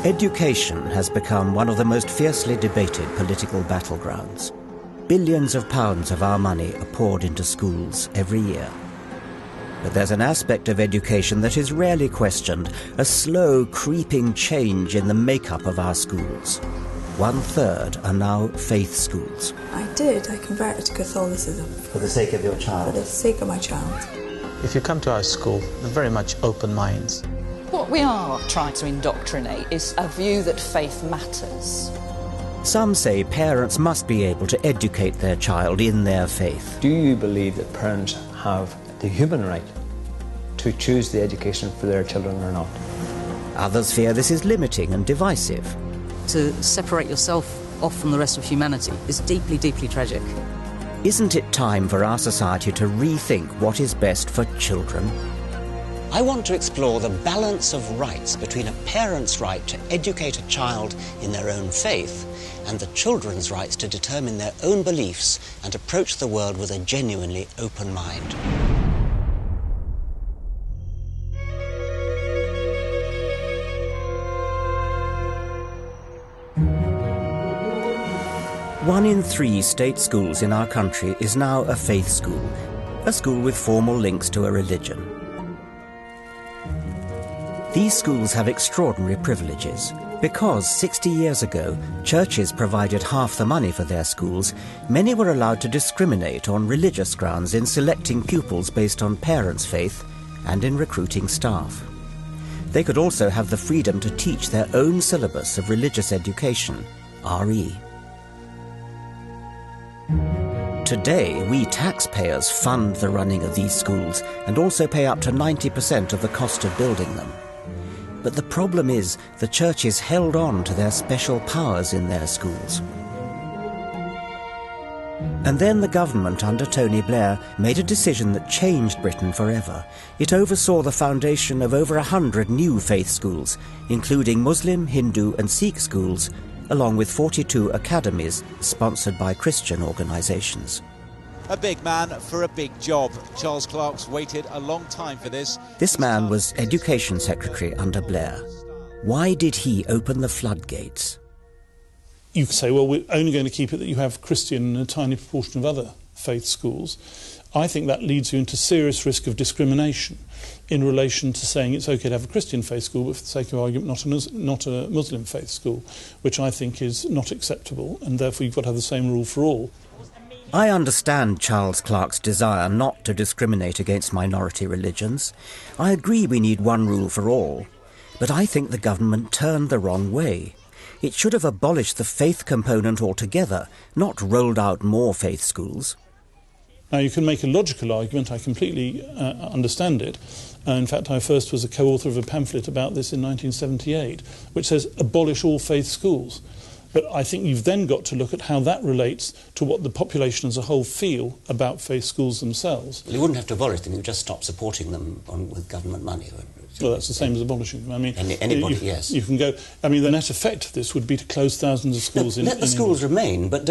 Education has become one of the most fiercely debated political battlegrounds. Billions of pounds of our money are poured into schools every year. But there's an aspect of education that is rarely questioned, a slow, creeping change in the makeup of our schools. 1/3 are now faith schools. I converted to Catholicism. For the sake of your child? For the sake of my child. If you come to our school, they're very much open minds. What we are trying to indoctrinate is a view that faith matters. Some say parents must be able to educate their child in their faith. Do you believe that parents have the human right to choose the education for their children or not? Others fear this is limiting and divisive. To separate yourself off from the rest of humanity is deeply, deeply tragic. Isn't it time for our society to rethink what is best for children? I want to explore the balance of rights between a parent's right to educate a child in their own faith and the children's rights to determine their own beliefs and approach the world with a genuinely open mind. One in 3 state schools in our country is now a faith school, a school with formal links to a religion. These schools have extraordinary privileges. Because 60 years ago, churches provided half the money for their schools, many were allowed to discriminate on religious grounds in selecting pupils based on parents' faith and in recruiting staff. They could also have the freedom to teach their own syllabus of religious education, RE. Today, we taxpayers fund the running of these schools and also pay up to 90% of the cost of building them. But the problem is the churches held on to their special powers in their schools. And then the government under Tony Blair made a decision that changed Britain forever. It oversaw the foundation of over 100 new faith schools, including Muslim, Hindu and Sikh schools, along with 42 academies sponsored by Christian organisations. A big man for a big job. Charles Clarke's waited a long time for this. This man was Education Secretary under Blair. Why did he open the floodgates? You could say, well, we're only going to keep it that you have Christian and a tiny proportion of other faith schools. I think that leads you into serious risk of discrimination in relation to saying it's okay to have a Christian faith school, but for the sake of argument, not a Muslim faith school, which I think is not acceptable, and therefore you've got to have the same rule for all. I understand Charles Clarke's desire not to discriminate against minority religions. I agree we need one rule for all. But I think the government turned the wrong way. It should have abolished the faith component altogether, not rolled out more faith schools. Now, you can make a logical argument. I completely understand it. In fact, I first was a co-author of a pamphlet about this in 1978, which says abolish all faith schools. But I think you've then got to look at how that relates to what the population as a whole feel about faith schools themselves. Well, you wouldn't have to abolish them, you would just stop supporting them with government money. Well, that's the same as abolishing them. I mean, anybody, yes. You can go. I mean, the net effect of this would be to close thousands of schools. Let the schools remain, but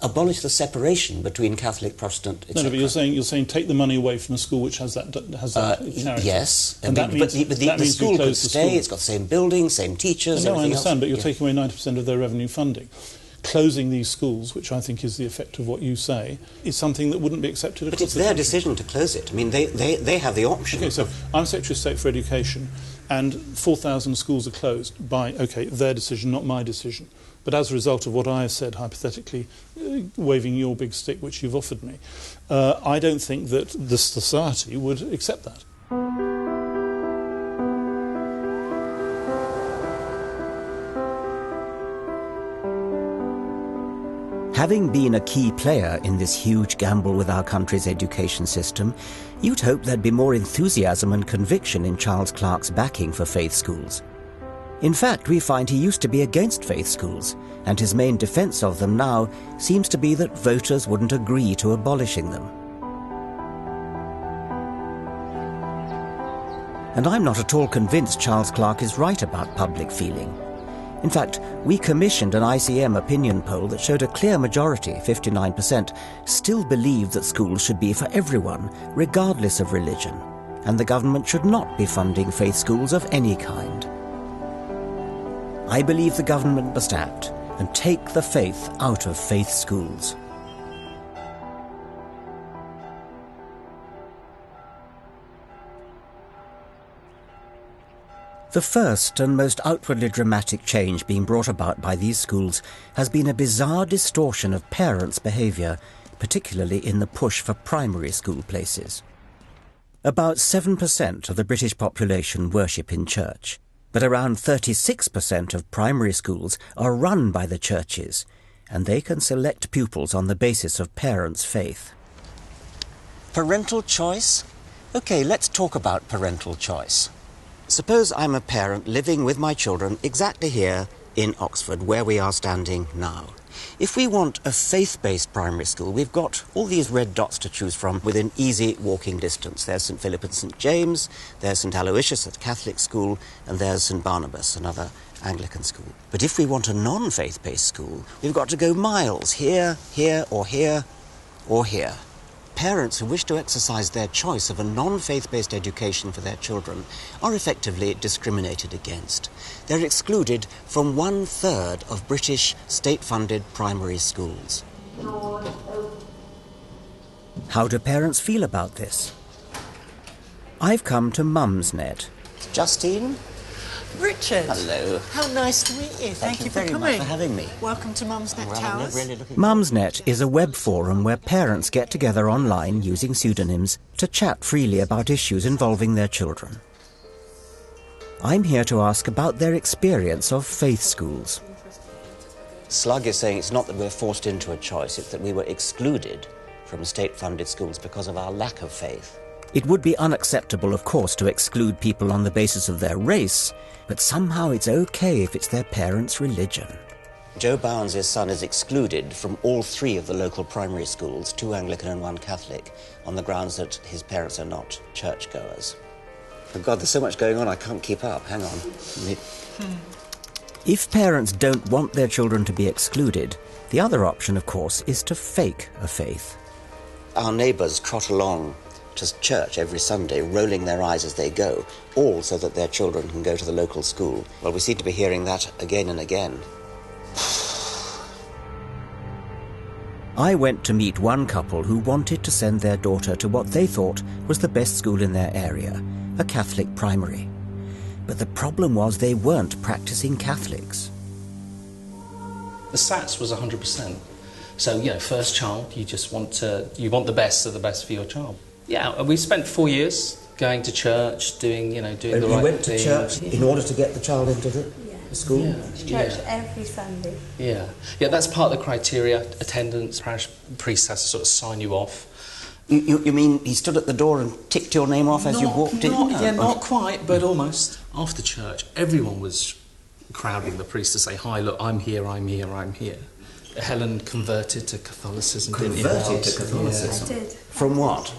abolish the separation between Catholic, Protestant, etc. No, but you're saying take the money away from a school which has that character. Yes, and that means, but the school could stay. It's got the same building, same teachers. No, I understand, but you're taking away 90% of their revenue funding. Closing these schools, which I think is the effect of what you say, is something that wouldn't be accepted. But it's their decision to close it. I mean, they have the option. Okay, so I'm Secretary of State for Education, and 4,000 schools are closed by, their decision, not my decision. But as a result of what I have said, hypothetically, waving your big stick, which you've offered me, I don't think that the society would accept that. Having been a key player in this huge gamble with our country's education system, you'd hope there'd be more enthusiasm and conviction in Charles Clarke's backing for faith schools. In fact, we find he used to be against faith schools, and his main defence of them now seems to be that voters wouldn't agree to abolishing them. And I'm not at all convinced Charles Clarke is right about public feeling. In fact, we commissioned an ICM opinion poll that showed a clear majority, 59%, still believe that schools should be for everyone, regardless of religion, and the government should not be funding faith schools of any kind. I believe the government must act and take the faith out of faith schools. The first and most outwardly dramatic change being brought about by these schools has been a bizarre distortion of parents' behaviour, particularly in the push for primary school places. About 7% of the British population worship in church, but around 36% of primary schools are run by the churches, and they can select pupils on the basis of parents' faith. Parental choice? OK, let's talk about parental choice. Suppose I'm a parent living with my children exactly here in Oxford, where we are standing now. If we want a faith-based primary school, we've got all these red dots to choose from within easy walking distance. There's St Philip and St James, there's St Aloysius, a Catholic school, and there's St Barnabas, another Anglican school. But if we want a non-faith-based school, we've got to go miles, here, here, or here, or here. Parents who wish to exercise their choice of a non-faith-based education for their children are effectively discriminated against. They're excluded from 1/3 of British state-funded primary schools. How do parents feel about this? I've come to Mumsnet. Justine? Richard. Hello. How nice to meet you. Thank you for very coming. much for having me. Welcome to Mumsnet Towers. Mumsnet is a web forum where parents get together online using pseudonyms to chat freely about issues involving their children. I'm here to ask about their experience of faith schools. Slug is saying it's not that we're forced into a choice, it's that we were excluded from state-funded schools because of our lack of faith. It would be unacceptable, of course, to exclude people on the basis of their race, but somehow it's okay if it's their parents' religion. Joe Bounds' son is excluded from all 3 of the local primary schools, 2 Anglican and 1 Catholic, on the grounds that his parents are not churchgoers. Oh God, there's so much going on, I can't keep up. Hang on. If parents don't want their children to be excluded, the other option, of course, is to fake a faith. Our neighbours trot along to church every Sunday, rolling their eyes as they go, all so that their children can go to the local school. Well, we seem to be hearing that again and again. I went to meet one couple who wanted to send their daughter to what they thought was the best school in their area, a Catholic primary. But the problem was they weren't practicing Catholics. The SATs was 100%. So, first child, you want the best of the best for your child. Yeah, we spent 4 years going to church, doing the right thing. You went to church in order to get the child into the school? Yeah. Church every Sunday. Yeah, that's part of the criteria. Attendance, parish priest has to sort of sign you off. You mean he stood at the door and ticked your name off as you walked in? Not quite, but almost. After church, everyone was crowding the priest to say, "Hi, look, I'm here, I'm here, I'm here." Helen converted to Catholicism. Converted to Catholicism? I did. From what?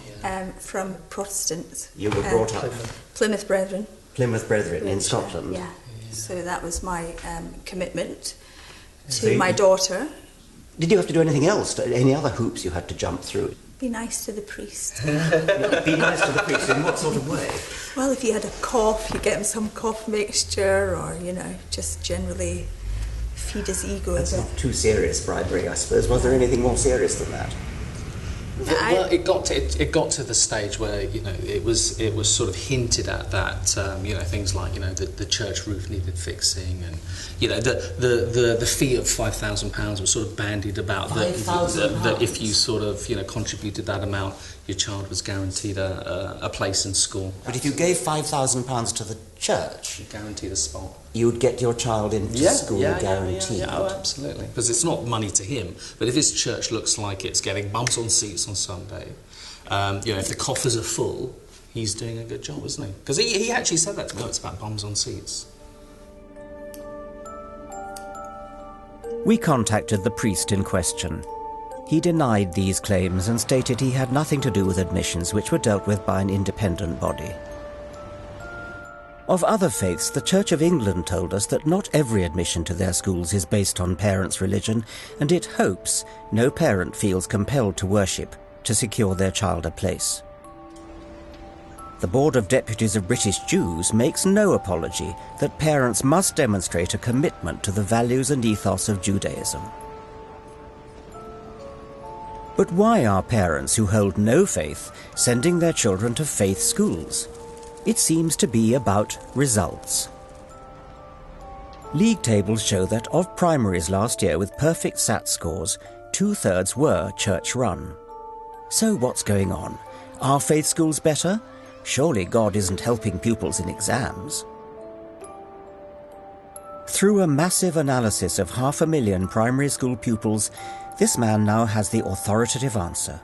From Protestants. You were brought up? Plymouth Brethren. Plymouth Brethren in Scotland? Yeah. So that was my commitment to my daughter. Did you have to do anything else? Any other hoops you had to jump through? Be nice to the priest. Be nice to the priest in what sort of way? Well, if you had a cough, you get him some cough mixture, or, just generally feed his ego. That's not too serious bribery, I suppose. Was there anything more serious than that? Well, it got to the stage where it was sort of hinted at that things like the church roof needed fixing, and the fee of £5,000 was sort of bandied about that if you sort of contributed that amount, your child was guaranteed a place in school. But if you gave £5,000 to the church, you guaranteed a spot. You'd get your child into school guaranteed. Yeah, oh, absolutely. Because it's not money to him, but if his church looks like it's getting bums on seats on Sunday, if the coffers are full, he's doing a good job, isn't he? Because he actually said that to me. It's about bums on seats. We contacted the priest in question. He denied these claims and stated he had nothing to do with admissions, which were dealt with by an independent body. Of other faiths, the Church of England told us that not every admission to their schools is based on parents' religion, and it hopes no parent feels compelled to worship to secure their child a place. The Board of Deputies of British Jews makes no apology that parents must demonstrate a commitment to the values and ethos of Judaism. But why are parents who hold no faith sending their children to faith schools? It seems to be about results. League tables show that of primaries last year with perfect SAT scores, 2/3 were church-run. So what's going on? Are faith schools better? Surely God isn't helping pupils in exams. Through a massive analysis of 500,000 primary school pupils, this man now has the authoritative answer.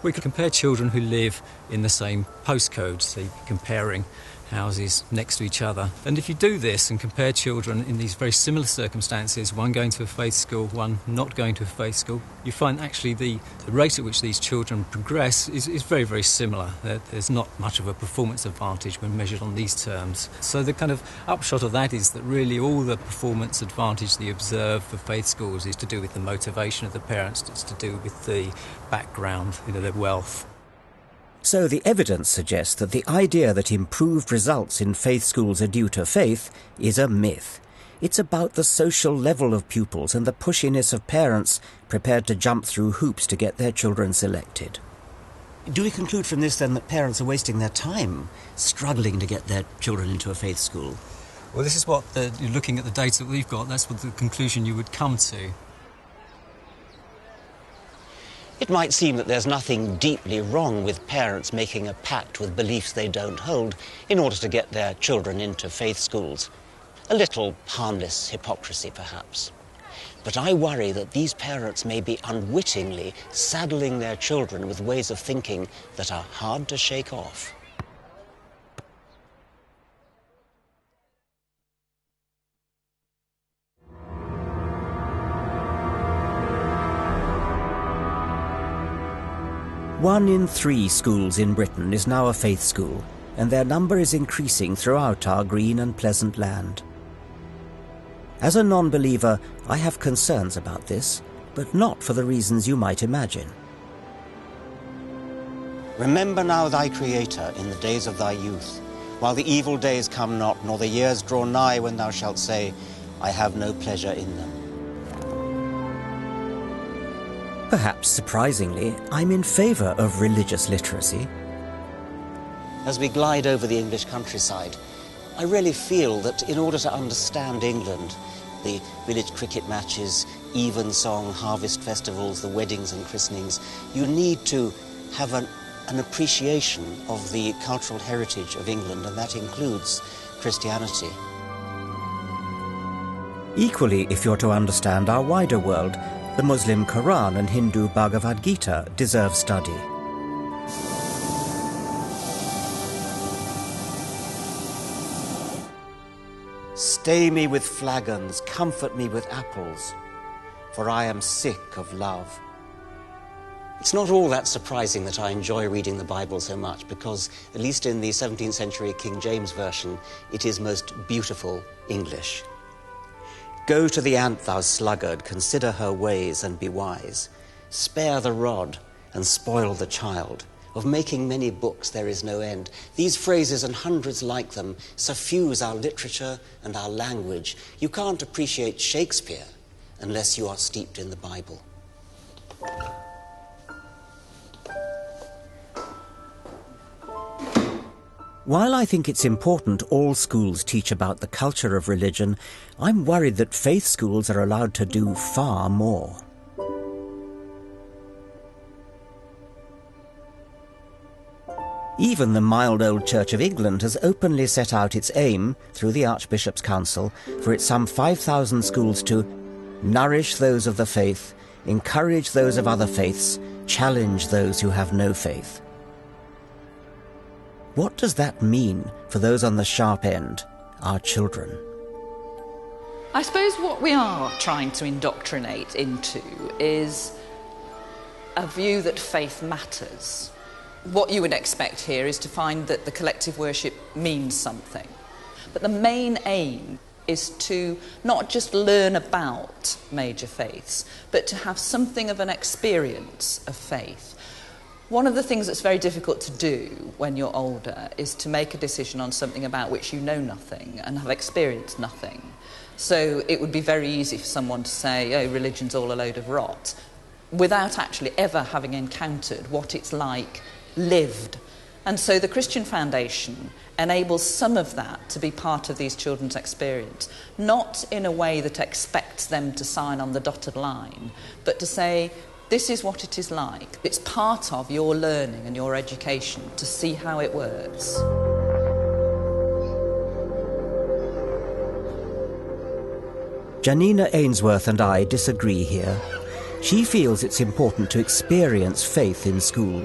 We can compare children who live in the same postcode, so you're comparing houses next to each other. And if you do this and compare children in these very similar circumstances, one going to a faith school, one not going to a faith school, you find actually the rate at which these children progress is very, very similar. There's not much of a performance advantage when measured on these terms. So the kind of upshot of that is that really all the performance advantage they observe for faith schools is to do with the motivation of the parents, it's to do with the background, their wealth. So the evidence suggests that the idea that improved results in faith schools are due to faith is a myth. It's about the social level of pupils and the pushiness of parents prepared to jump through hoops to get their children selected. Do we conclude from this then that parents are wasting their time struggling to get their children into a faith school? Well, this is what you're looking at the data that we've got, that's what the conclusion you would come to. It might seem that there's nothing deeply wrong with parents making a pact with beliefs they don't hold in order to get their children into faith schools. A little harmless hypocrisy, perhaps. But I worry that these parents may be unwittingly saddling their children with ways of thinking that are hard to shake off. One in 3 schools in Britain is now a faith school, and their number is increasing throughout our green and pleasant land. As a non-believer, I have concerns about this, but not for the reasons you might imagine. Remember now thy Creator in the days of thy youth, while the evil days come not, nor the years draw nigh when thou shalt say, I have no pleasure in them. Perhaps surprisingly, I'm in favour of religious literacy. As we glide over the English countryside, I really feel that in order to understand England, the village cricket matches, evensong, harvest festivals, the weddings and christenings, you need to have an appreciation of the cultural heritage of England, and that includes Christianity. Equally, if you're to understand our wider world, the Muslim Quran and Hindu Bhagavad Gita deserve study. Stay me with flagons, comfort me with apples, for I am sick of love. It's not all that surprising that I enjoy reading the Bible so much, because, at least in the 17th century King James Version, it is most beautiful English. Go to the ant, thou sluggard, consider her ways and be wise. Spare the rod and spoil the child. Of making many books there is no end. These phrases and hundreds like them suffuse our literature and our language. You can't appreciate Shakespeare unless you are steeped in the Bible. While I think it's important all schools teach about the culture of religion, I'm worried that faith schools are allowed to do far more. Even the mild old Church of England has openly set out its aim, through the Archbishop's Council, for its some 5,000 schools to nourish those of the faith, encourage those of other faiths, challenge those who have no faith. What does that mean for those on the sharp end, our children? I suppose what we are trying to indoctrinate into is a view that faith matters. What you would expect here is to find that the collective worship means something. But the main aim is to not just learn about major faiths, but to have something of an experience of faith. One of the things that's very difficult to do when you're older is to make a decision on something about which you know nothing and have experienced nothing. So it would be very easy for someone to say, oh, religion's all a load of rot, without actually ever having encountered what it's like lived. And so the Christian Foundation enables some of that to be part of these children's experience, not in a way that expects them to sign on the dotted line, but to say, this is what it is like. It's part of your learning and your education to see how it works. Janina Ainsworth and I disagree here. She feels it's important to experience faith in school,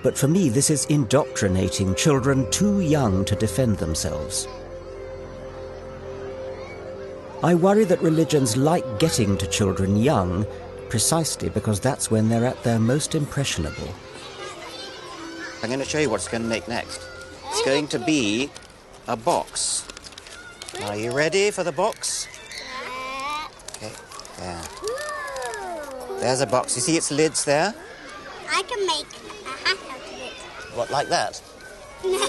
but for me this is indoctrinating children too young to defend themselves. I worry that religions like getting to children young precisely because that's when they're at their most impressionable. I'm going to show you what it's going to make next. It's going to be a box. Are you ready for the box? Okay, there. There's a box. You see its lids there? I can make a hat out of it. What, like that? No.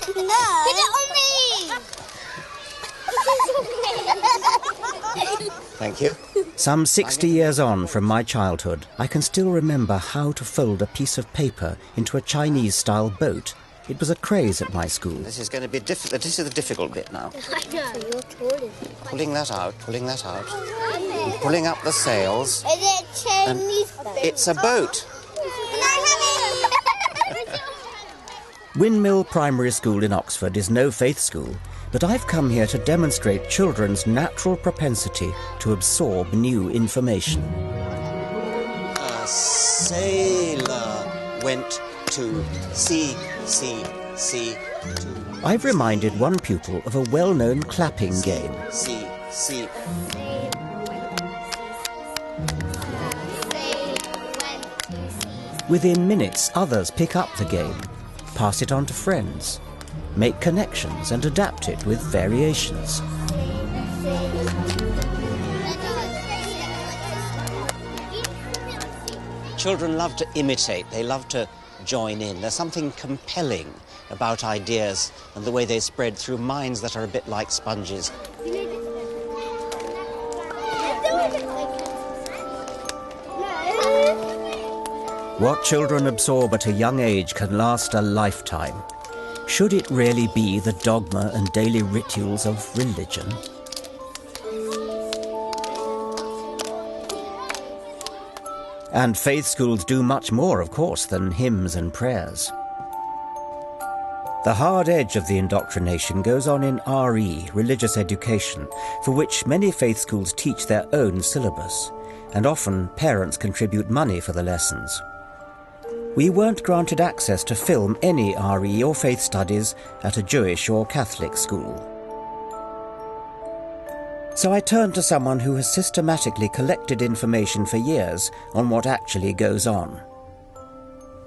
Put it on me! Thank you. Some 60 years on from my childhood, I can still remember how to fold a piece of paper into a Chinese-style boat. It was a craze at my school. This is going to be difficult. This is the difficult bit now. I know. You're taller. Pulling that out, pulling that out. And pulling up the sails. Is it Chinese boat? It's a boat. Windmill Primary School in Oxford is no faith school, but I've come here to demonstrate children's natural propensity to absorb new information. A sailor went to sea. I've reminded one pupil of a well-known clapping game. See. Within minutes, others pick up the game, pass it on to friends, make connections and adapt it with variations. Children love to imitate, they love to join in. There's something compelling about ideas and the way they spread through minds that are a bit like sponges. What children absorb at a young age can last a lifetime. Should it really be the dogma and daily rituals of religion? And faith schools do much more, of course, than hymns and prayers. The hard edge of the indoctrination goes on in RE, religious education, for which many faith schools teach their own syllabus, and often parents contribute money for the lessons. We weren't granted access to film any RE or faith studies at a Jewish or Catholic school. So I turned to someone who has systematically collected information for years on what actually goes on.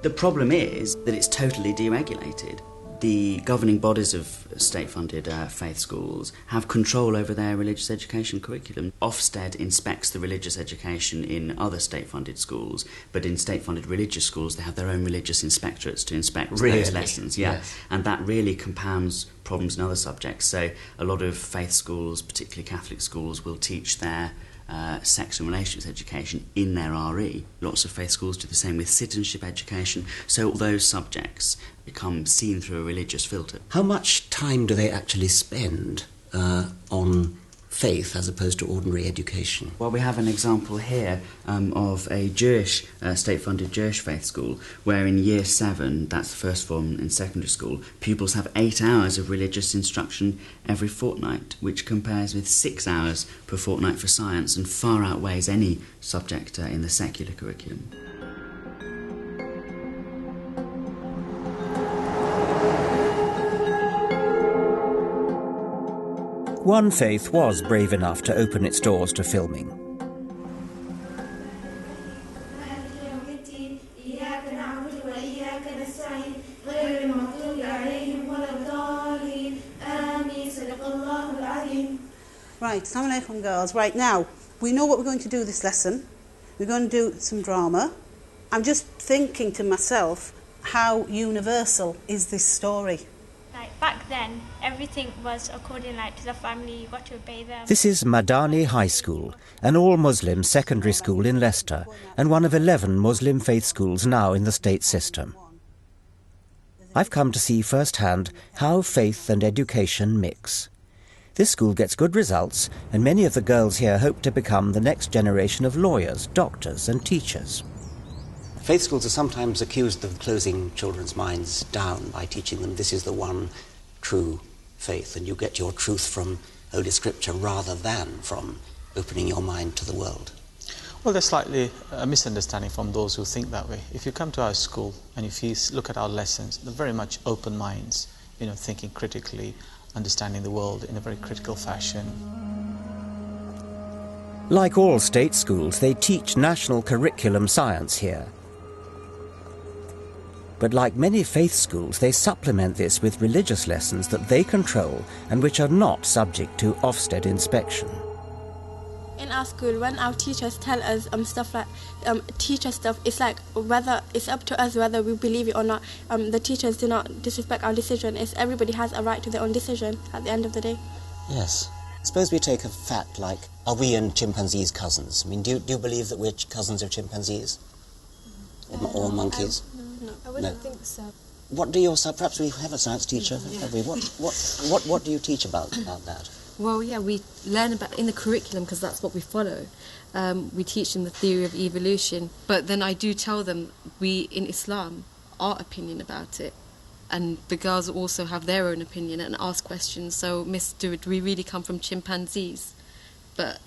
The problem is that it's totally deregulated. The governing bodies of state-funded faith schools have control over their religious education curriculum. Ofsted inspects the religious education in other state-funded schools, but in state-funded religious schools they have their own religious inspectorates to inspect those lessons. Yeah. Yes. And that really compounds problems in other subjects. So a lot of faith schools, particularly Catholic schools, will teach their sex and relationships education in their RE. Lots of faith schools do the same with citizenship education, so all those subjects become seen through a religious filter. How much time do they actually spend on faith as opposed to ordinary education? Well, we have an example here of a Jewish, state-funded Jewish faith school, where in Year 7, that's the first form in secondary school, pupils have 8 hours of religious instruction every fortnight, which compares with 6 hours per fortnight for science and far outweighs any subject in the secular curriculum. One faith was brave enough to open its doors to filming. Right, assalamu alaikum girls. Right, now, we know what we're going to do this lesson. We're going to do some drama I'm just thinking to myself, how universal is this story? Like back then, everything was according like to the family. You got to obey them. This is Madonna High School, an all-Muslim secondary school in Leicester and one of 11 Muslim faith schools now in the state system. I've come to see firsthand how faith and education mix. This school gets good results, and many of the girls here hope to become the next generation of lawyers, doctors and teachers. Faith schools are sometimes accused of closing children's minds down by teaching them this is the one true faith, and you get your truth from Holy Scripture rather than from opening your mind to the world. Well, there's slightly a misunderstanding from those who think that way. If you come to our school and if you look at our lessons, they're very much open minds, thinking critically, understanding the world in a very critical fashion. Like all state schools, they teach national curriculum science here. But like many faith schools, they supplement this with religious lessons that they control and which are not subject to Ofsted inspection. In our school, when our teachers tell us stuff like teacher stuff, it's like whether it's up to us whether we believe it or not. The teachers do not disrespect our decision. Everybody has a right to their own decision at the end of the day. Yes. Suppose we take a fact like, are we and chimpanzees cousins? I mean, do you believe that we're cousins of chimpanzees? Or monkeys? No, I wouldn't think so. What do your perhaps we have a science teacher, have we? What do you teach about that? Well, yeah, we learn about in the curriculum because that's what we follow. We teach them the theory of evolution, but then I do tell them we in Islam our opinion about it, and the girls also have their own opinion and ask questions. So, Miss, do we really come from chimpanzees? But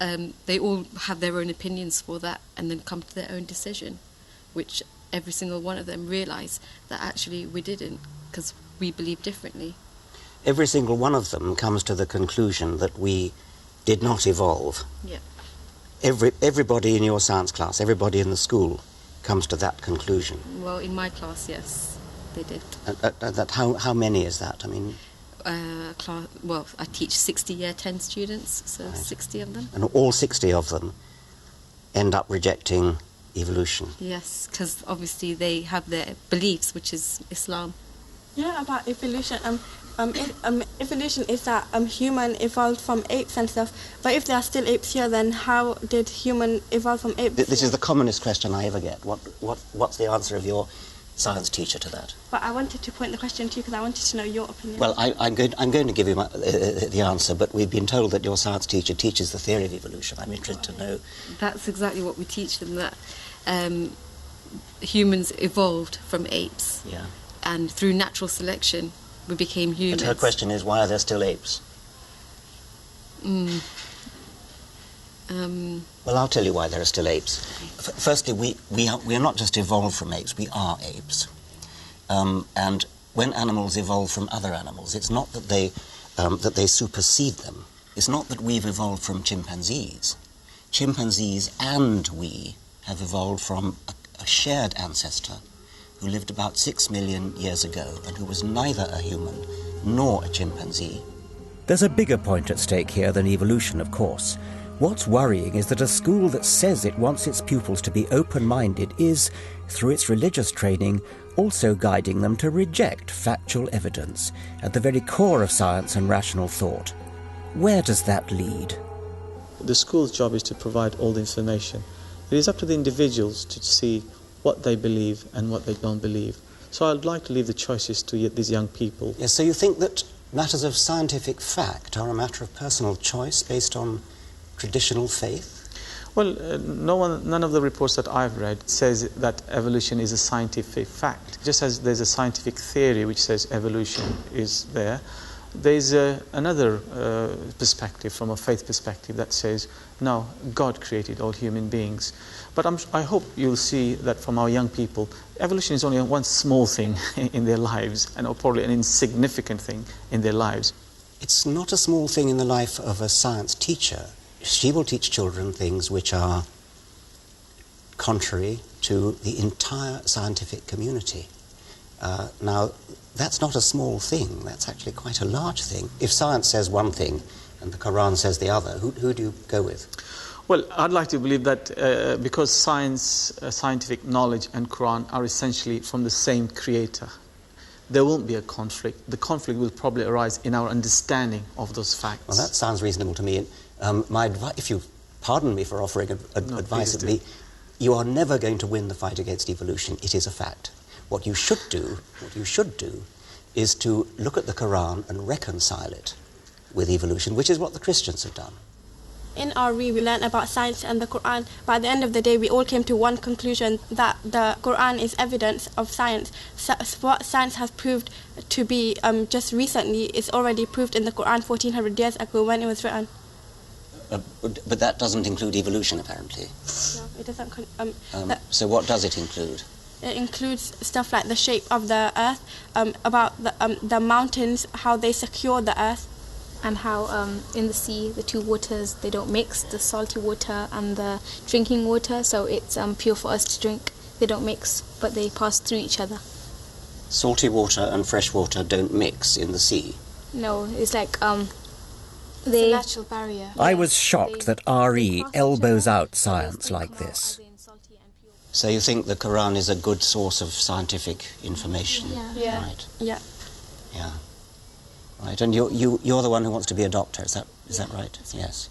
they all have their own opinions for that, and then come to their own decision, which every single one of them realise that actually we didn't, because we believe differently. Every single one of them comes to the conclusion that we did not evolve. Yeah. Everybody in your science class, everybody in the school comes to that conclusion. Well, in my class, yes, they did. How many is that? I mean... well, I teach 60 year 10 students, so right. 60 of them. And all 60 of them end up rejecting evolution? Yes, because obviously they have their beliefs, which is Islam. Yeah, about evolution. Evolution is that human evolved from apes and stuff. But if there are still apes here, then how did human evolve from apes? This is the commonest question I ever get. What's the answer of your science teacher to that? But I wanted to point the question to you because I wanted to know your opinion. Well, I'm going to give you the answer, but we've been told that your science teacher teaches the theory of evolution. I'm interested to know. That's exactly what we teach them, that humans evolved from apes. Yeah. And through natural selection, we became humans. But her question is, why are there still apes? Well, I'll tell you why there are still apes. Firstly, we are not just evolved from apes, we are apes. And when animals evolve from other animals, it's not that they supersede them. It's not that we've evolved from chimpanzees. Chimpanzees and we have evolved from a shared ancestor who lived about 6 million years ago and who was neither a human nor a chimpanzee. There's a bigger point at stake here than evolution, of course. What's worrying is that a school that says it wants its pupils to be open-minded is, through its religious training, also guiding them to reject factual evidence at the very core of science and rational thought. Where does that lead? The school's job is to provide all the information. It is up to the individuals to see what they believe and what they don't believe. So I'd like to leave the choices to these young people. Yes, so you think that matters of scientific fact are a matter of personal choice based on traditional faith? Well, none of the reports that I've read says that evolution is a scientific fact. Just as there's a scientific theory which says evolution is there, there's another perspective, from a faith perspective, that says, no, God created all human beings. But I hope you'll see that from our young people, evolution is only one small thing in their lives, and probably an insignificant thing in their lives. It's not a small thing in the life of a science teacher. She will teach children things which are contrary to the entire scientific community. Now, that's not a small thing. That's actually quite a large thing. If science says one thing and the Quran says the other, who do you go with? Well, I'd like to believe that because science, scientific knowledge and Quran are essentially from the same creator, there won't be a conflict. The conflict will probably arise in our understanding of those facts. Well, that sounds reasonable to me. My advice, if you pardon me for offering advice, it would be, you are never going to win the fight against evolution. It is a fact. What you should do is to look at the Quran and reconcile it with evolution, which is what the Christians have done. In RE, we learned about science and the Quran. By the end of the day, we all came to one conclusion, that the Quran is evidence of science. So what science has proved to be just recently is already proved in the Quran 1400 years ago when it was written. But that doesn't include evolution, apparently. No, it doesn't. So what does it include? It includes stuff like the shape of the earth, about the mountains, how they secure the earth. And how in the sea, the two waters, they don't mix, the salty water and the drinking water, so it's pure for us to drink. They don't mix, but they pass through each other. Salty water and fresh water don't mix in the sea? No, it's like it's a natural barrier. I was shocked that RE elbows out science like this. So you think the Quran is a good source of scientific information? Yeah. Right. Yeah. Yeah. Right, and you're the one who wants to be a doctor, is that right? Yes.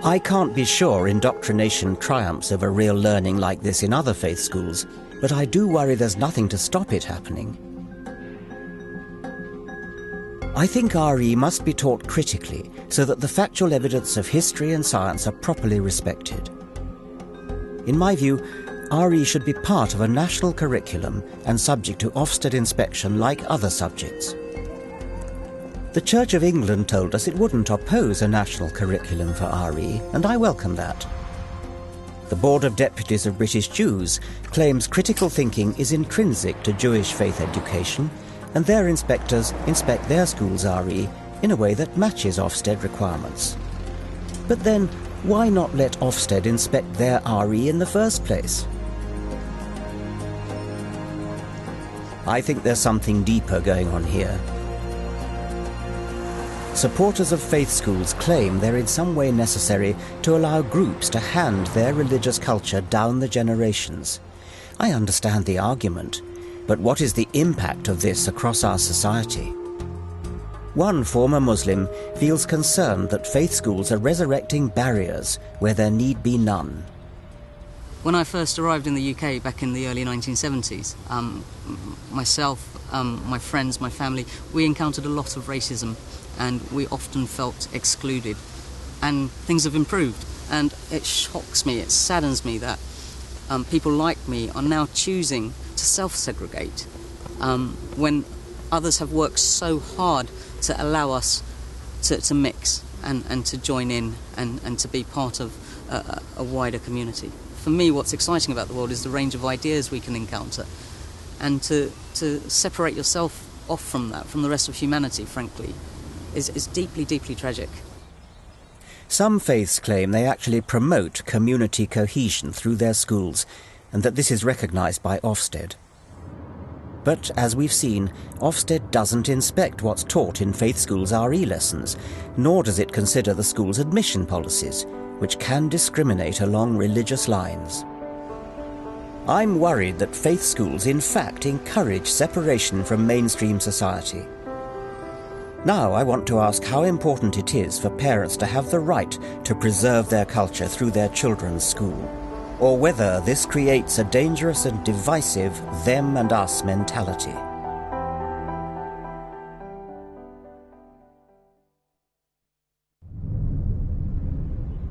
I can't be sure indoctrination triumphs over real learning like this in other faith schools, but I do worry there's nothing to stop it happening. I think RE must be taught critically so that the factual evidence of history and science are properly respected. In my view, RE should be part of a national curriculum and subject to Ofsted inspection like other subjects. The Church of England told us it wouldn't oppose a national curriculum for RE, and I welcome that. The Board of Deputies of British Jews claims critical thinking is intrinsic to Jewish faith education, and their inspectors inspect their schools' RE in a way that matches Ofsted requirements. But then, why not let Ofsted inspect their RE in the first place? I think there's something deeper going on here. Supporters of faith schools claim they're in some way necessary to allow groups to hand their religious culture down the generations. I understand the argument, but what is the impact of this across our society? One former Muslim feels concerned that faith schools are resurrecting barriers where there need be none. When I first arrived in the UK back in the early 1970s, myself, my friends, my family, we encountered a lot of racism and we often felt excluded. And things have improved, and it shocks me, it saddens me that people like me are now choosing to self-segregate when others have worked so hard to allow us to mix and to join in and to be part of a wider community. For me, what's exciting about the world is the range of ideas we can encounter, and to separate yourself off from that, from the rest of humanity, frankly, is deeply, deeply tragic. Some faiths claim they actually promote community cohesion through their schools, and that this is recognised by Ofsted. But, as we've seen, Ofsted doesn't inspect what's taught in faith schools' RE lessons, nor does it consider the school's admission policies, which can discriminate along religious lines. I'm worried that faith schools in fact encourage separation from mainstream society. Now I want to ask how important it is for parents to have the right to preserve their culture through their children's school, or whether this creates a dangerous and divisive them and us mentality.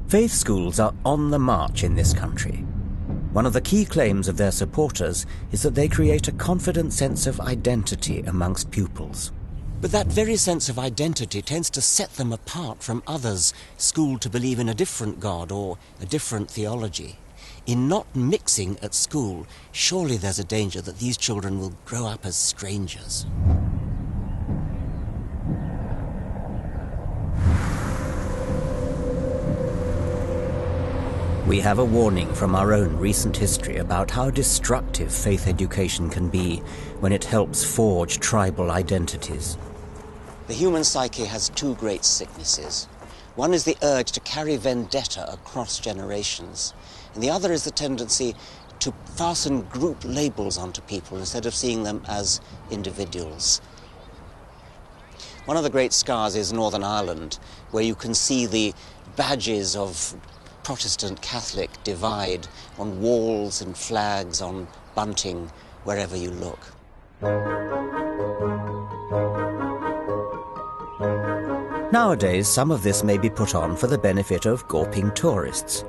Faith schools are on the march in this country. One of the key claims of their supporters is that they create a confident sense of identity amongst pupils. But that very sense of identity tends to set them apart from others schooled to believe in a different God or a different theology. In not mixing at school, surely there's a danger that these children will grow up as strangers. We have a warning from our own recent history about how destructive faith education can be when it helps forge tribal identities. The human psyche has two great sicknesses. One is the urge to carry vendetta across generations, and the other is the tendency to fasten group labels onto people instead of seeing them as individuals. One of the great scars is Northern Ireland, where you can see the badges of Protestant-Catholic divide on walls and flags, on bunting, wherever you look. Nowadays, some of this may be put on for the benefit of gawping tourists.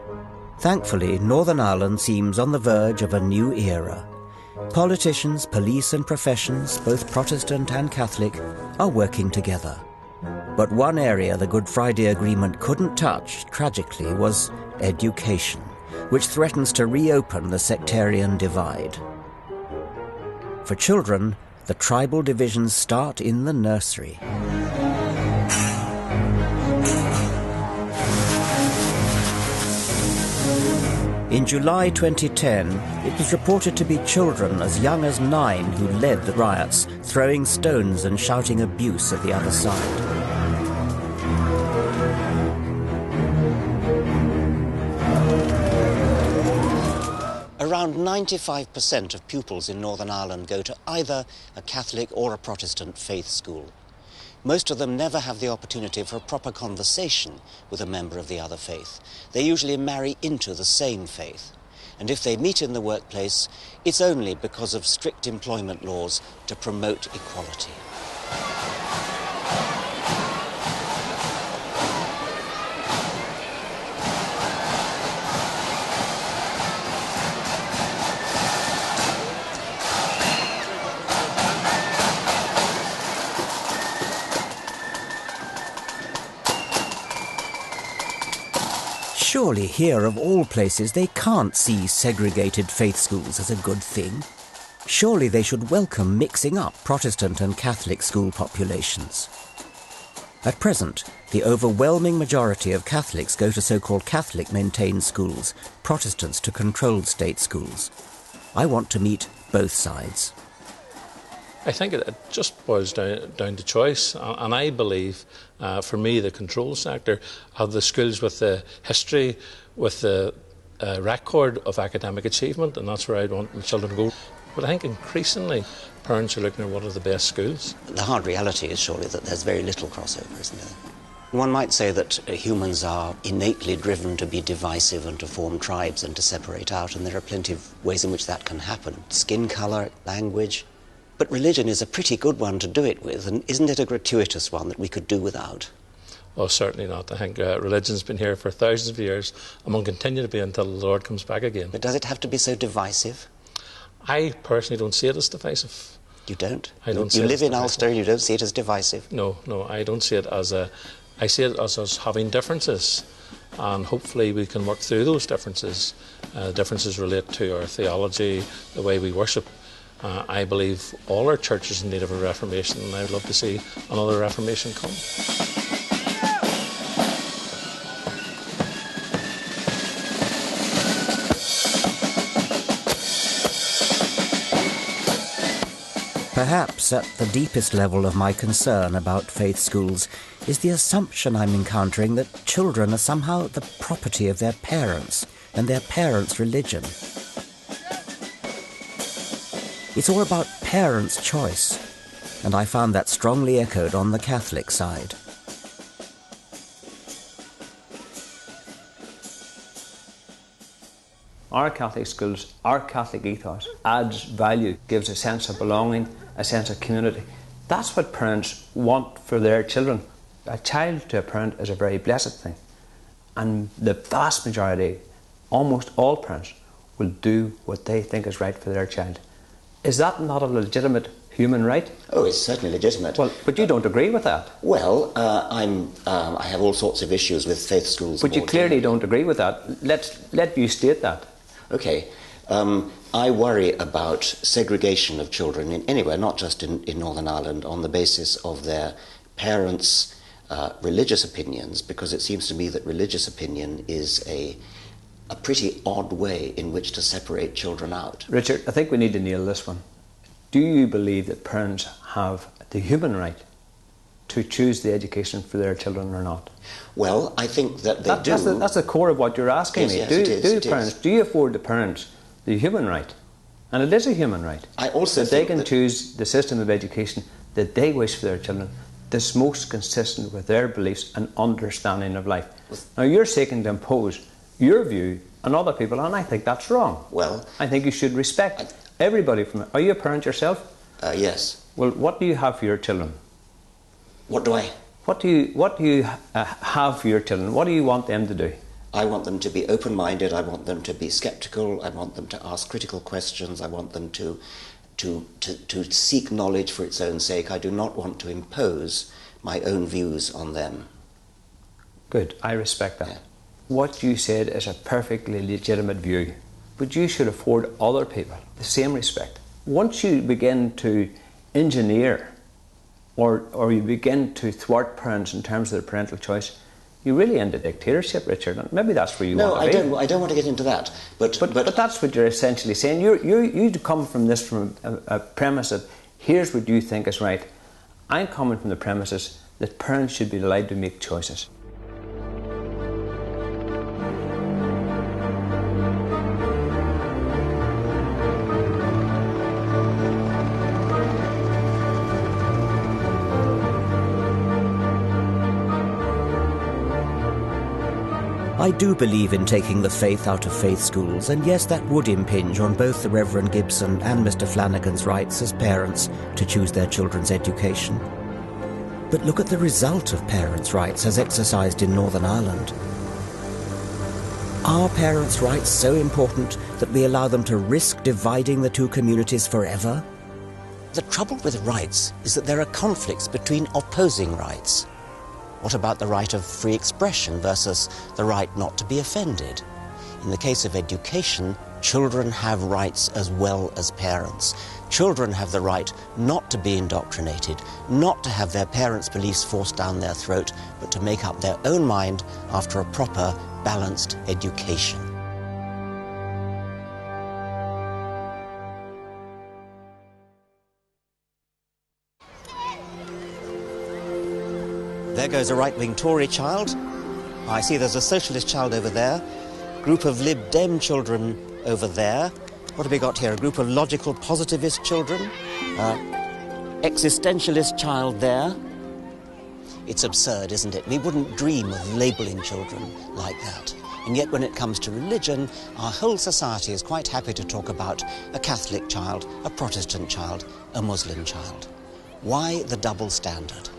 Thankfully, Northern Ireland seems on the verge of a new era. Politicians, police and professions, both Protestant and Catholic, are working together. But one area the Good Friday Agreement couldn't touch, tragically, was education, which threatens to reopen the sectarian divide. For children, the tribal divisions start in the nursery. In July 2010, it was reported to be children as young as 9 who led the riots, throwing stones and shouting abuse at the other side. Around 95% of pupils in Northern Ireland go to either a Catholic or a Protestant faith school. Most of them never have the opportunity for a proper conversation with a member of the other faith. They usually marry into the same faith. And if they meet in the workplace, it's only because of strict employment laws to promote equality. Surely here, of all places, they can't see segregated faith schools as a good thing. Surely they should welcome mixing up Protestant and Catholic school populations. At present, the overwhelming majority of Catholics go to so-called Catholic-maintained schools, Protestants to controlled state schools. I want to meet both sides. I think it just boils down to choice, and I believe, for me, the control sector have the schools with the history, with the record of academic achievement, and that's where I want my children to go. But I think increasingly parents are looking at what are the best schools. The hard reality is surely that there's very little crossover, isn't there? One might say that humans are innately driven to be divisive and to form tribes and to separate out, and there are plenty of ways in which that can happen. Skin colour, language. But religion is a pretty good one to do it with, and isn't it a gratuitous one that we could do without? Well, certainly not. I think religion's been here for thousands of years and will continue to be until the Lord comes back again. But does it have to be so divisive? I personally don't see it as divisive. You don't? I don't. You live in Ulster, you don't see it as divisive? No, I don't see it as a... I see it as us having differences, and hopefully we can work through those differences. Differences relate to our theology, the way we worship. I believe all our churches in need of a reformation, and I would love to see another reformation come. Perhaps at the deepest level of my concern about faith schools is the assumption I'm encountering that children are somehow the property of their parents and their parents' religion. It's all about parents' choice, and I found that strongly echoed on the Catholic side. Our Catholic schools, our Catholic ethos adds value, gives a sense of belonging, a sense of community. That's what parents want for their children. A child to a parent is a very blessed thing. And the vast majority, almost all parents, will do what they think is right for their child. Is that not a legitimate human right? Oh, it's certainly legitimate. Well, but you don't agree with that. Well, I have all sorts of issues with faith schools. But you clearly don't agree with that. Let you state that. Okay. I worry about segregation of children anywhere, not just in Northern Ireland, on the basis of their parents' religious opinions, because it seems to me that religious opinion is a a pretty odd way in which to separate children out. Richard, I think we need to nail this one. Do you believe that parents have the human right to choose the education for their children or not? Well, I think that they do. That's the core of what you're asking me. Yes, Do you afford the parents the human right? And it is a human right. I also that they can choose the system of education that they wish for their children, that's most consistent with their beliefs and understanding of life. Now, you're seeking to impose your view on other people, and I think that's wrong. Well, I think you should respect everybody from it. Are you a parent yourself? Yes. Well, what do you have for your children? What do I? What do you have for your children? What do you want them to do? I want them to be open-minded. I want them to be sceptical. I want them to ask critical questions. I want them to seek knowledge for its own sake. I do not want to impose my own views on them. Good. I respect that. Yeah. What you said is a perfectly legitimate view, but you should afford other people the same respect. Once you begin to engineer or you begin to thwart parents in terms of their parental choice, you really end a dictatorship, Richard, and maybe that's where you want to be. No, I don't want to get into that. But that's what you're essentially saying. You come from this from a premise that here's what you think is right. I'm coming from the premises that parents should be allowed to make choices. I do believe in taking the faith out of faith schools, and yes, that would impinge on both the Reverend Gibson and Mr. Flanagan's rights as parents to choose their children's education. But look at the result of parents' rights as exercised in Northern Ireland. Are parents' rights so important that we allow them to risk dividing the two communities forever? The trouble with rights is that there are conflicts between opposing rights. What about the right of free expression versus the right not to be offended? In the case of education, children have rights as well as parents. Children have the right not to be indoctrinated, not to have their parents' beliefs forced down their throat, but to make up their own mind after a proper, balanced education. There goes a right-wing Tory child. I see there's a socialist child over there. Group of Lib Dem children over there. What have we got here? A group of logical positivist children. Existentialist child there. It's absurd, isn't it? We wouldn't dream of labelling children like that. And yet when it comes to religion, our whole society is quite happy to talk about a Catholic child, a Protestant child, a Muslim child. Why the double standard?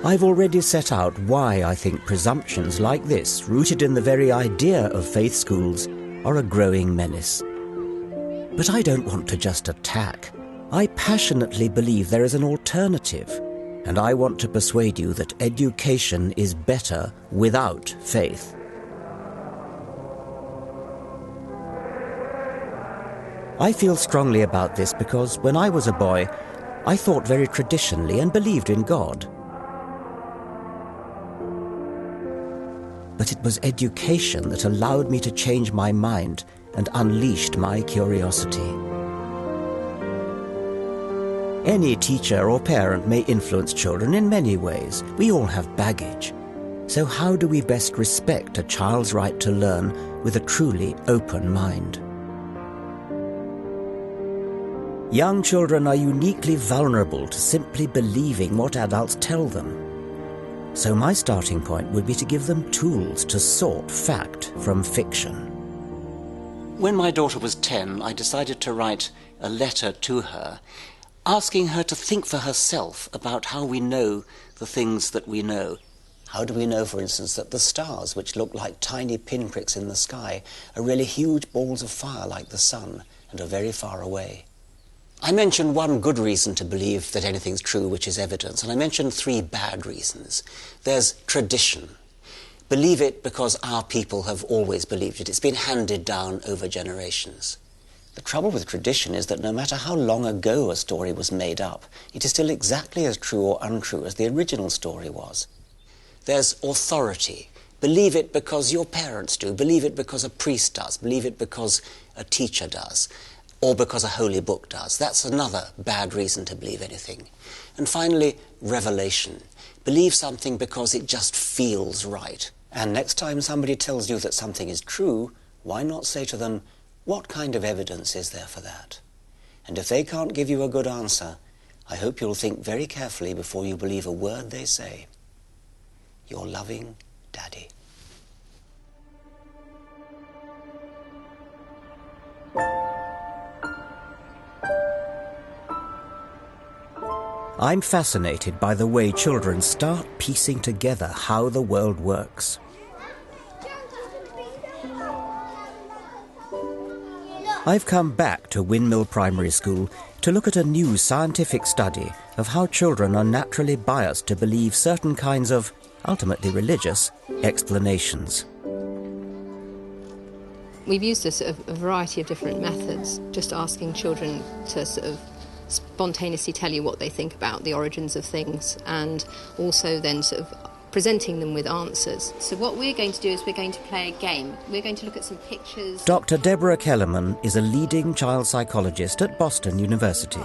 I've already set out why I think presumptions like this, rooted in the very idea of faith schools, are a growing menace. But I don't want to just attack. I passionately believe there is an alternative, and I want to persuade you that education is better without faith. I feel strongly about this because when I was a boy, I thought very traditionally and believed in God. But it was education that allowed me to change my mind and unleashed my curiosity. Any teacher or parent may influence children in many ways. We all have baggage. So how do we best respect a child's right to learn with a truly open mind? Young children are uniquely vulnerable to simply believing what adults tell them. So my starting point would be to give them tools to sort fact from fiction. When my daughter was 10, I decided to write a letter to her, asking her to think for herself about how we know the things that we know. How do we know, for instance, that the stars, which look like tiny pinpricks in the sky, are really huge balls of fire like the sun and are very far away? I mentioned one good reason to believe that anything's true, which is evidence, and I mentioned 3 bad reasons. There's tradition. Believe it because our people have always believed it. It's been handed down over generations. The trouble with tradition is that no matter how long ago a story was made up, it is still exactly as true or untrue as the original story was. There's authority. Believe it because your parents do. Believe it because a priest does. Believe it because a teacher does. Or because a holy book does. That's another bad reason to believe anything. And finally, revelation. Believe something because it just feels right. And next time somebody tells you that something is true, why not say to them, what kind of evidence is there for that? And if they can't give you a good answer, I hope you'll think very carefully before you believe a word they say. Your loving Daddy. I'm fascinated by the way children start piecing together how the world works. I've come back to Windmill Primary School to look at a new scientific study of how children are naturally biased to believe certain kinds of, ultimately religious, explanations. We've used a variety of different methods, just asking children to sort of spontaneously tell you what they think about the origins of things, and also then sort of presenting them with answers. So what we're going to do is we're going to play a game. We're going to look at some pictures. Dr. Deborah Kellerman is a leading child psychologist at Boston University.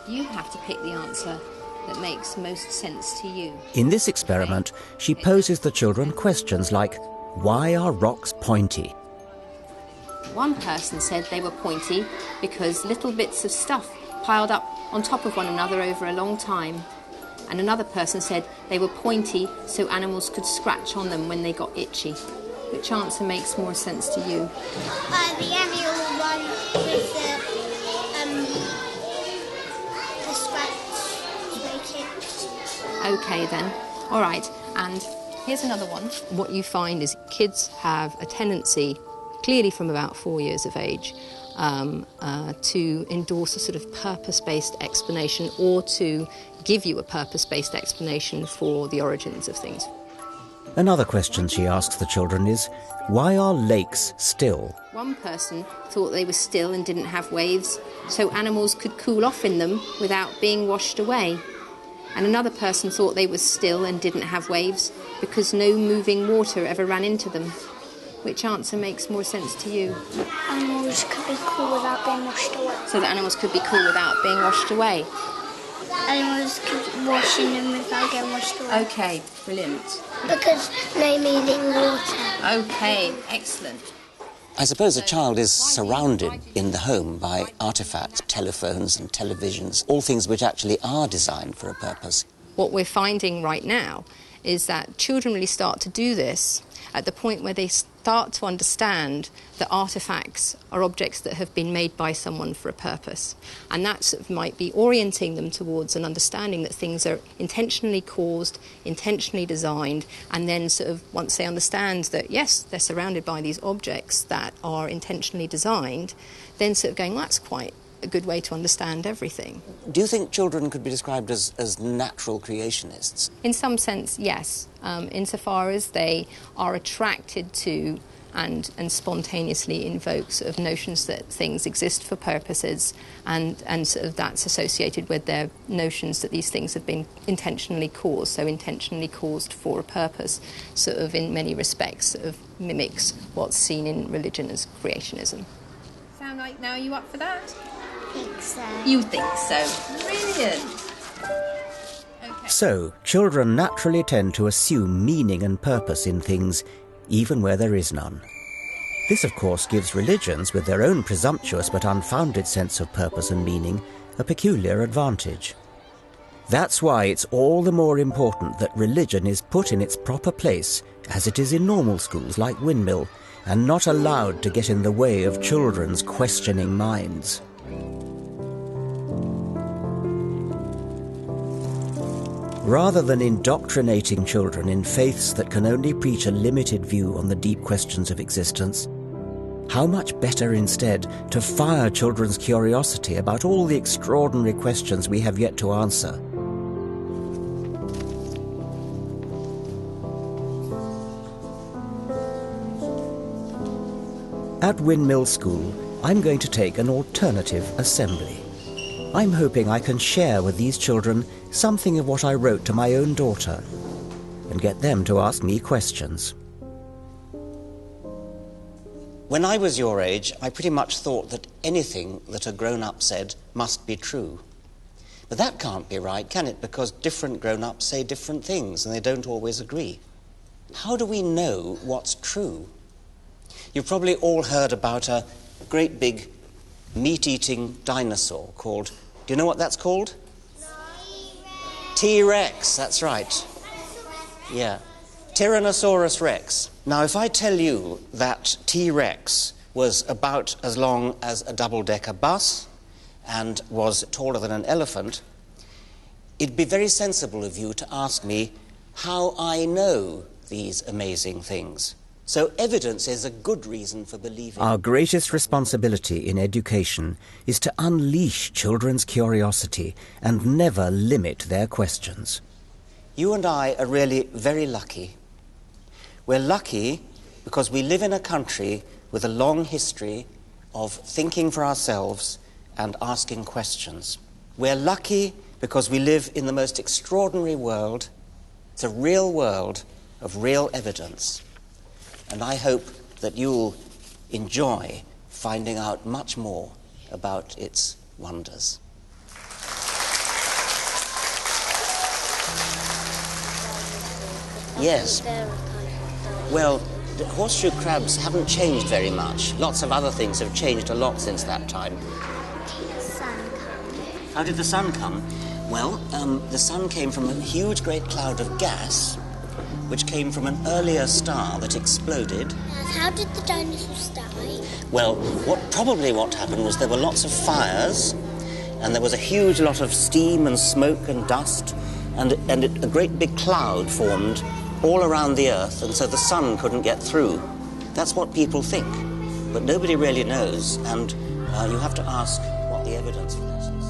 You have to pick the answer that makes most sense to you. In this experiment, she poses the children questions like, why are rocks pointy? One person said they were pointy because little bits of stuff piled up on top of one another over a long time. And another person said they were pointy so animals could scratch on them when they got itchy. Which answer makes more sense to you? The animal one with the scratch making. Okay then, all right, and here's another one. What you find is kids have a tendency, clearly from about 4 years of age, to endorse a sort of purpose-based explanation, or to give you a purpose-based explanation for the origins of things. Another question she asks the children is, why are lakes still? One person thought they were still and didn't have waves, so animals could cool off in them without being washed away. And another person thought they were still and didn't have waves because no moving water ever ran into them. Which answer makes more sense to you? Animals could be cool without being washed away. So that animals could be cool without being washed away? Animals could wash in them without getting washed away. Okay, brilliant. Because no moving water. Okay, excellent. I suppose a child is surrounded in the home by artefacts, telephones and televisions, all things which actually are designed for a purpose. What we're finding right now is that children really start to do this at the point where they start to understand that artefacts are objects that have been made by someone for a purpose. And that sort of might be orienting them towards an understanding that things are intentionally caused, intentionally designed, and then sort of once they understand that, yes, they're surrounded by these objects that are intentionally designed, then sort of going, well, that's quite a good way to understand everything. Do you think children could be described as natural creationists? In some sense, yes, insofar as they are attracted to and spontaneously invoke sort of notions that things exist for purposes, and sort of that's associated with their notions that these things have been intentionally caused, so intentionally caused for a purpose, sort of in many respects sort of mimics what's seen in religion as creationism. Sound like now you up for that? I think so. You think so? Brilliant. Okay. So, children naturally tend to assume meaning and purpose in things, even where there is none. This, of course, gives religions, with their own presumptuous but unfounded sense of purpose and meaning, a peculiar advantage. That's why it's all the more important that religion is put in its proper place, as it is in normal schools like Windmill, and not allowed to get in the way of children's questioning minds. Rather than indoctrinating children in faiths that can only preach a limited view on the deep questions of existence, how much better instead to fire children's curiosity about all the extraordinary questions we have yet to answer. At Windmill School, I'm going to take an alternative assembly. I'm hoping I can share with these children something of what I wrote to my own daughter. and get them to ask me questions. When I was your age, I pretty much thought that anything that a grown-up said must be true. But that can't be right, can it? Because different grown-ups say different things and they don't always agree. How do we know what's true? You've probably all heard about a great big meat-eating dinosaur called... Do you know what that's called? T-Rex, that's right. Yeah. Tyrannosaurus Rex. Now, if I tell you that T-Rex was about as long as a double-decker bus and was taller than an elephant, it'd be very sensible of you to ask me how I know these amazing things. So evidence is a good reason for believing. Our greatest responsibility in education is to unleash children's curiosity and never limit their questions. You and I are really very lucky. We're lucky because we live in a country with a long history of thinking for ourselves and asking questions. We're lucky because we live in the most extraordinary world. It's a real world of real evidence. And I hope that you'll enjoy finding out much more about its wonders. Yes. Well, the horseshoe crabs haven't changed very much. Lots of other things have changed a lot since that time. How did the sun come? Well, the sun came from a huge great cloud of gas, which came from an earlier star that exploded. How did the dinosaurs die? Well, what happened was there were lots of fires, and there was a huge lot of steam and smoke and dust, and a great big cloud formed all around the Earth, and so the sun couldn't get through. That's what people think, but nobody really knows, and you have to ask what the evidence for that is.